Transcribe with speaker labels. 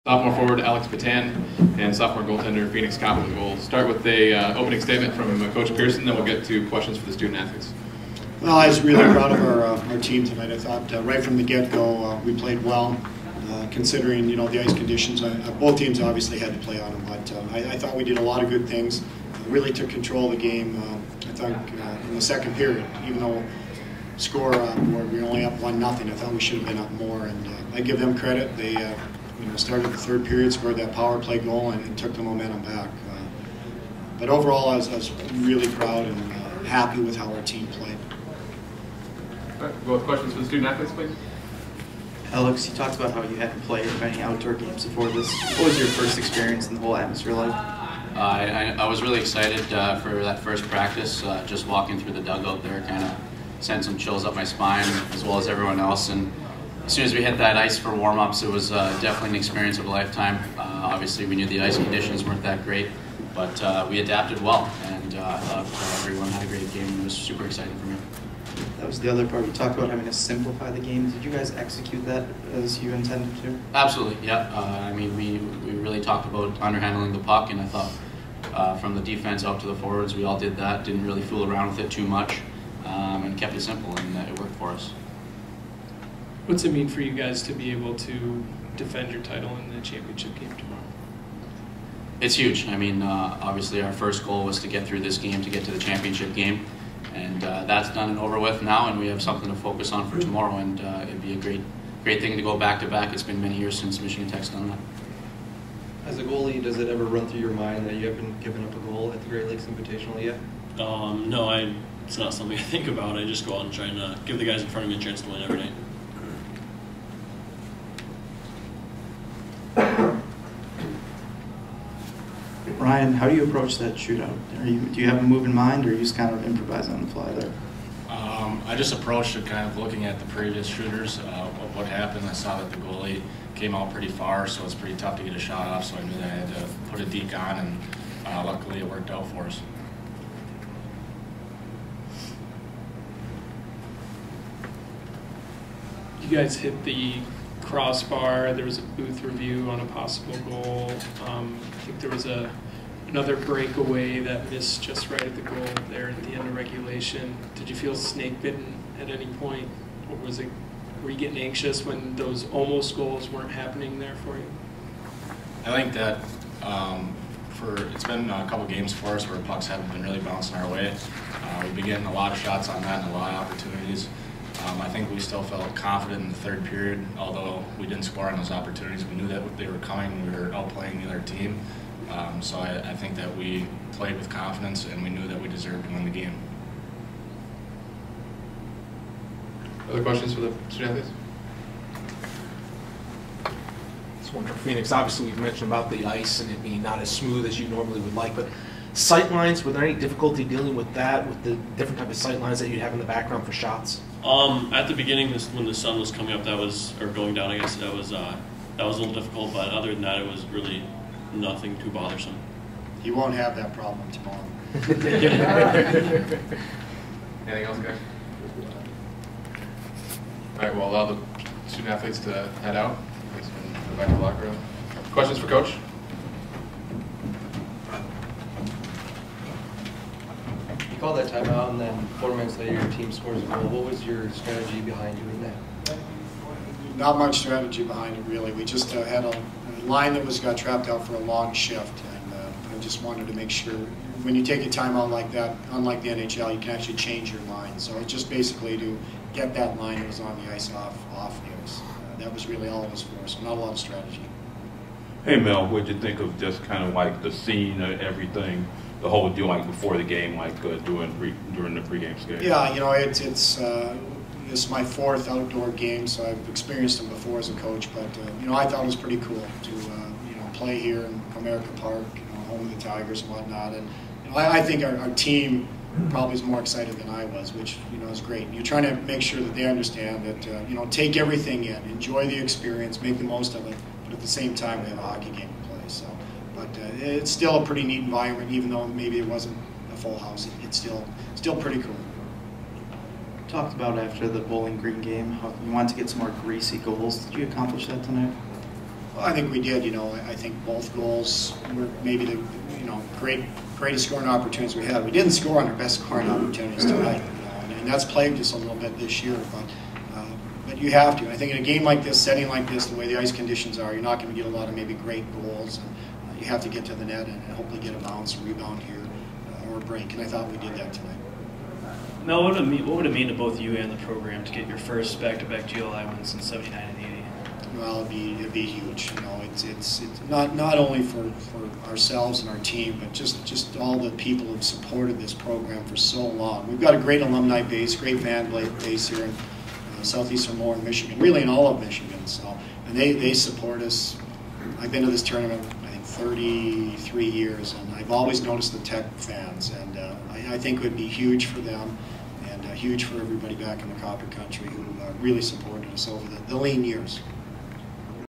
Speaker 1: Sophomore forward Alex Petan and sophomore goaltender Phoenix Copley. We'll start with a opening statement from Coach Pearson, then we'll get to questions for the student athletes.
Speaker 2: Well, I was really proud of our team tonight. I thought right from the get-go we played well, considering the ice conditions. Both teams obviously had to play on them, but I thought we did a lot of good things. Really took control of the game. I thought in the second period, even though score we were only up 1-0, I thought we should have been up more, and I give them credit. They started the third period, scored that power play goal, and took the momentum back. But overall, I was really proud and happy with how our team played.
Speaker 1: All right, we'll go with questions for the student athletes, please.
Speaker 3: Alex, you talked about how you hadn't played many outdoor games before this. What was your first experience in the whole atmosphere like?
Speaker 4: I was really excited for that first practice. Just walking through the dugout there kind of sent some chills up my spine, as well as everyone else. And as soon as we hit that ice for warm-ups, it was definitely an experience of a lifetime. Obviously, we knew the ice conditions weren't that great, but we adapted well, and I thought everyone had a great game. It was super exciting for me.
Speaker 3: That was the other part. You talked about having to simplify the game. Did you guys execute that as you intended to?
Speaker 4: Absolutely, yeah. I mean, we really talked about underhandling the puck, and I thought from the defense up to the forwards, we all did that. Didn't really fool around with it too much, and kept it simple, and it worked for us.
Speaker 5: What's it mean for you guys to be able to defend your title in the championship game tomorrow?
Speaker 4: It's huge. I mean, obviously our first goal was to get through this game to get to the championship game, and that's done and over with now, and we have something to focus on for tomorrow, and it'd be a great thing to go back-to-back. It's been many years since Michigan Tech's done that.
Speaker 6: As a goalie, does it ever run through your mind that you haven't given up a goal at the Great Lakes Invitational yet?
Speaker 7: No, it's not something I think about. I just go out and try and give the guys in front of me a chance to win every night.
Speaker 3: Ryan, how do you approach that shootout? Do you have a move in mind, or you just kind of improvise on the fly there?
Speaker 8: I just approached it kind of looking at the previous shooters, what happened. I saw that the goalie came out pretty far, so it's pretty tough to get a shot off, so I knew that I had to put a deke on, and luckily it worked out for us.
Speaker 5: You guys hit the crossbar. There was a booth review on a possible goal. I think there was another breakaway that missed just right at the goal there at the end of regulation. Did you feel snake bitten at any point, or were you getting anxious when those almost goals weren't happening there for you?
Speaker 8: I think that it's been a couple games for us where pucks haven't been really bouncing our way. We've been getting a lot of shots on that and a lot of opportunities. I think we still felt confident in the third period, although we didn't score on those opportunities. We knew that they were coming. We were outplaying the other team. So I think that we played with confidence, and we knew that we deserved to win the game.
Speaker 1: Other questions for the student athletes?
Speaker 9: This one for Phoenix. Obviously, we've mentioned about the ice and it being not as smooth as you normally would like, but sight lines, were there any difficulty dealing with that, with the different type of sight lines that you'd have in the background for shots?
Speaker 7: At the beginning, when the sun was coming up, or going down, I guess that was a little difficult. But other than that, it was really nothing too bothersome.
Speaker 2: You won't have that problem tomorrow.
Speaker 1: Anything else, guys? All right, we'll allow the student athletes to head out. Let's go back to the locker room. Questions for Coach?
Speaker 6: You called that timeout, and then 4 minutes later your team scores a goal. What was your strategy behind doing that?
Speaker 2: Not much strategy behind it, really. We just had a line that got trapped out for a long shift, and I just wanted to make sure when you take a timeout like that, unlike the NHL, you can actually change your line. So it's just basically to get that line that was on the ice off the ice. That was really all it was for, so not a lot of strategy.
Speaker 10: Hey Mel, what'd you think of just kind of like the scene and everything, the whole deal, like before the game, like during the pregame skate?
Speaker 2: Yeah, it's my 4th outdoor game, so I've experienced them before as a coach. But I thought it was pretty cool to play here in Comerica Park, home of the Tigers and whatnot. And I think our team probably is more excited than I was, which is great. You're trying to make sure that they understand that take everything in, enjoy the experience, make the most of it, but at the same time we have a hockey game to play. So, but it's still a pretty neat environment, even though maybe it wasn't a full house. It's still pretty cool.
Speaker 3: Talked about after the Bowling Green game how you wanted to get some more greasy goals. Did you accomplish that tonight?
Speaker 2: Well, I think we did. I think both goals were maybe the greatest scoring opportunities we had. We didn't score on our best scoring opportunities tonight, and that's plagued us a little bit this year. But you have to. I think in a game like this, setting like this, the way the ice conditions are, you're not going to get a lot of maybe great goals. And you have to get to the net and hopefully get a bounce, rebound here, or a break. And I thought we did that tonight.
Speaker 11: Mel, what would it mean to both you and the program to get your first back-to-back GLI wins since '79 and '80?
Speaker 2: Well, it'd be huge. It's not only for ourselves and our team, but just all the people who've supported this program for so long. We've got a great alumni base, great fan base here in southeastern Lower Michigan, really in all of Michigan. So, and they support us. I've been to this tournament, I think, 33 years, and I've always noticed the Tech fans, and I think it would be huge for them and huge for everybody back in the Copper Country who really supported us over the lean years.